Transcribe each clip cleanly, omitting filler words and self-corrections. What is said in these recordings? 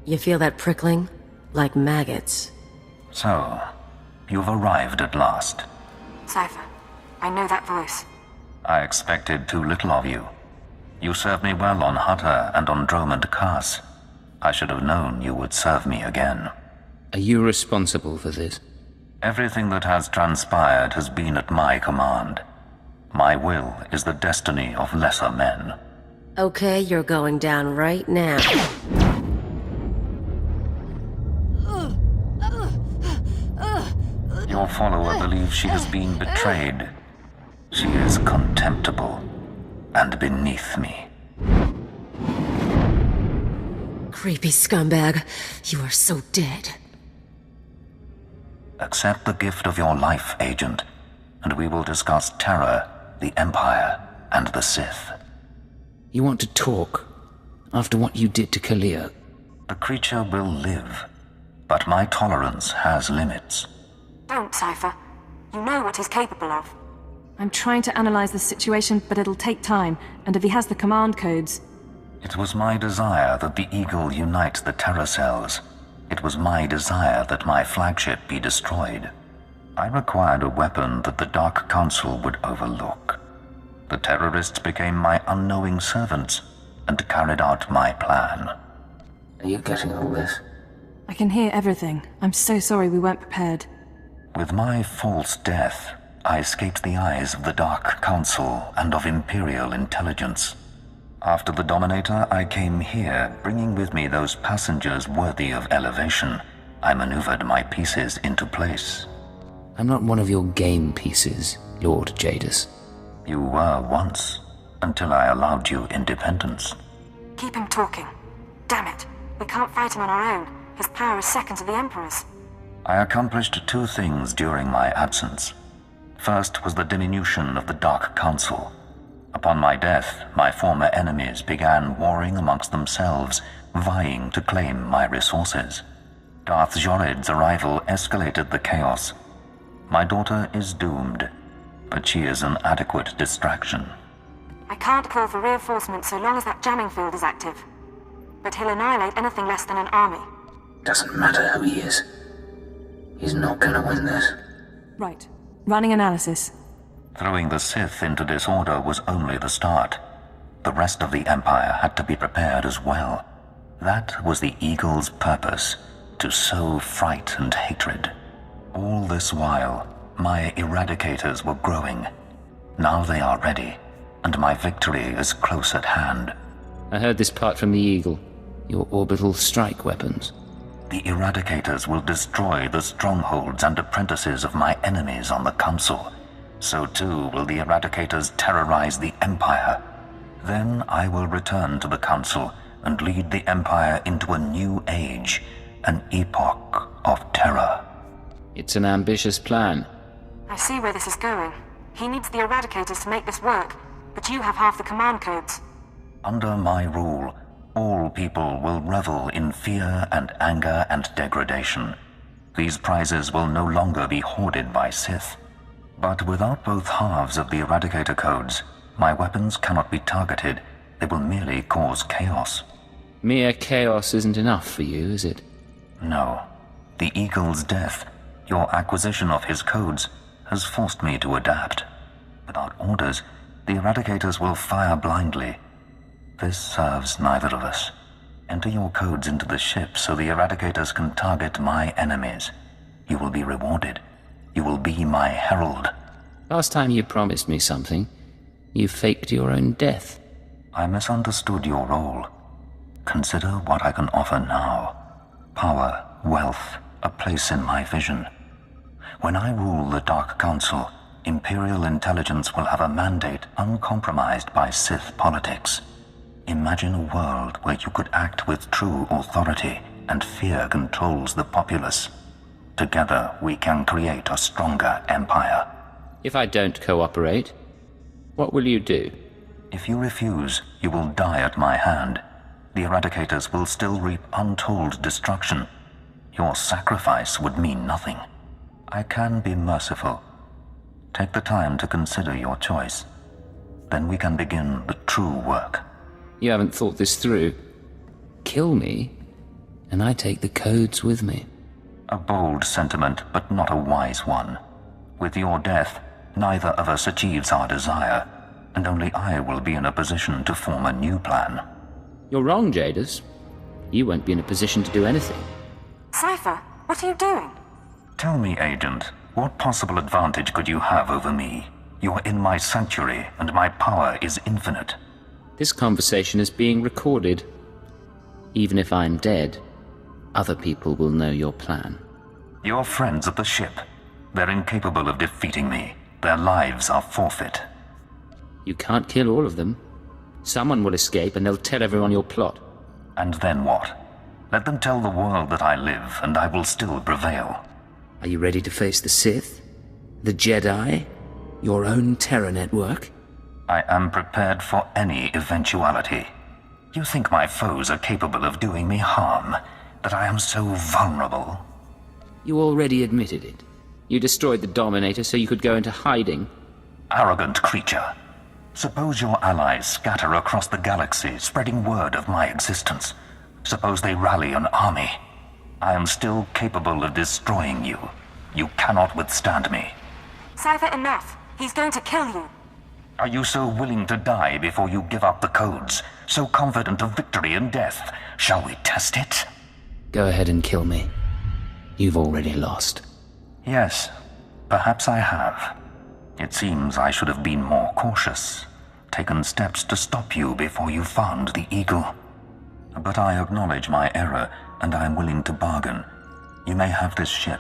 You feel that prickling? Like maggots. So, you've arrived at last. Cypher, I know that voice. I expected too little of you. You served me well on Hutter and on Dromund Kaas. I should have known you would serve me again. Are you responsible for this? Everything that has transpired has been at my command. My will is the destiny of lesser men. Okay, you're going down right now. Your follower believes she has been betrayed. She is contemptible and beneath me. Creepy scumbag. You are so dead. Accept the gift of your life, Agent, and we will discuss Terror, the Empire, and the Sith. You want to talk? After what you did to Kalia? The creature will live, but my tolerance has limits. Don't, Cypher. You know what he's capable of. I'm trying to analyze the situation, but it'll take time, and if he has the command codes... It was my desire that the Eagle unite the Terror cells. It was my desire that my flagship be destroyed. I required a weapon that the Dark Council would overlook. The terrorists became my unknowing servants and carried out my plan. Are you getting all this? I can hear everything. I'm so sorry we weren't prepared. With my false death, I escaped the eyes of the Dark Council and of Imperial intelligence. After the Dominator, I came here, bringing with me those passengers worthy of elevation. I maneuvered my pieces into place. I'm not one of your game pieces, Lord Jadis. You were once, until I allowed you independence. Keep him talking. Damn it. We can't fight him on our own. His power is second to the Emperor's. I accomplished two things during my absence. First was the diminution of the Dark Council. Upon my death, my former enemies began warring amongst themselves, vying to claim my resources. Darth Jored's arrival escalated the chaos. My daughter is doomed, but she is an adequate distraction. I can't call for reinforcements so long as that jamming field is active. But he'll annihilate anything less than an army. Doesn't matter who he is. He's not gonna win this. Right. Running analysis. Throwing the Sith into disorder was only the start. The rest of the Empire had to be prepared as well. That was the Eagle's purpose, to sow fright and hatred. All this while, my Eradicators were growing. Now they are ready, and my victory is close at hand. I heard this part from the Eagle. Your orbital strike weapons. The Eradicators will destroy the strongholds and apprentices of my enemies on the Council. So too will the Eradicators terrorize the Empire. Then I will return to the Council and lead the Empire into a new age, an epoch of terror. It's an ambitious plan. I see where this is going. He needs the Eradicators to make this work, but you have half the command codes. Under my rule, all people will revel in fear and anger and degradation. These prizes will no longer be hoarded by Sith. But without both halves of the Eradicator codes, my weapons cannot be targeted. They will merely cause chaos. Mere chaos isn't enough for you, is it? No. The Eagle's death, your acquisition of his codes, has forced me to adapt. Without orders, the Eradicators will fire blindly. This serves neither of us. Enter your codes into the ship so the Eradicators can target my enemies. You will be rewarded. You will be my herald. Last time you promised me something, you faked your own death. I misunderstood your role. Consider what I can offer now. Power, wealth, a place in my vision. When I rule the Dark Council, Imperial intelligence will have a mandate uncompromised by Sith politics. Imagine a world where you could act with true authority and fear controls the populace. Together, we can create a stronger empire. If I don't cooperate, what will you do? If you refuse, you will die at my hand. The Eradicators will still reap untold destruction. Your sacrifice would mean nothing. I can be merciful. Take the time to consider your choice. Then we can begin the true work. You haven't thought this through. Kill me, and I take the codes with me. A bold sentiment, but not a wise one. With your death, neither of us achieves our desire, and only I will be in a position to form a new plan. You're wrong, Jadis. You won't be in a position to do anything. Cypher, what are you doing? Tell me, Agent, what possible advantage could you have over me? You're in my sanctuary, and my power is infinite. This conversation is being recorded. Even if I'm dead, other people will know your plan. Your friends at the ship. They're incapable of defeating me. Their lives are forfeit. You can't kill all of them. Someone will escape and they'll tell everyone your plot. And then what? Let them tell the world that I live, and I will still prevail. Are you ready to face the Sith? The Jedi? Your own terror network? I am prepared for any eventuality. You think my foes are capable of doing me harm? That I am so vulnerable? You already admitted it. You destroyed the Dominator so you could go into hiding. Arrogant creature. Suppose your allies scatter across the galaxy, spreading word of my existence. Suppose they rally an army. I am still capable of destroying you. You cannot withstand me. Cypher, enough. He's going to kill you. Are you so willing to die before you give up the codes? So confident of victory in death? Shall we test it? Go ahead and kill me. You've already lost. Yes, perhaps I have. It seems I should have been more cautious, taken steps to stop you before you found the Eagle. But I acknowledge my error, and I am willing to bargain. You may have this ship.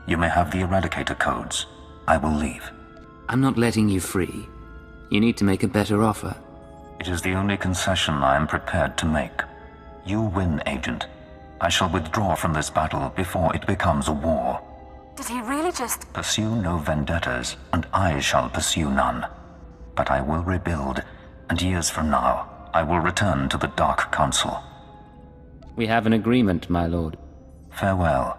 You may have the Eradicator codes. I will leave. I'm not letting you free. You need to make a better offer. It is the only concession I am prepared to make. You win, Agent. I shall withdraw from this battle before it becomes a war. Did he really just... Pursue no vendettas, and I shall pursue none. But I will rebuild, and years from now, I will return to the Dark Council. We have an agreement, my lord. Farewell.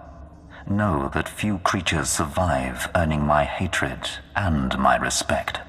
Know that few creatures survive earning my hatred and my respect.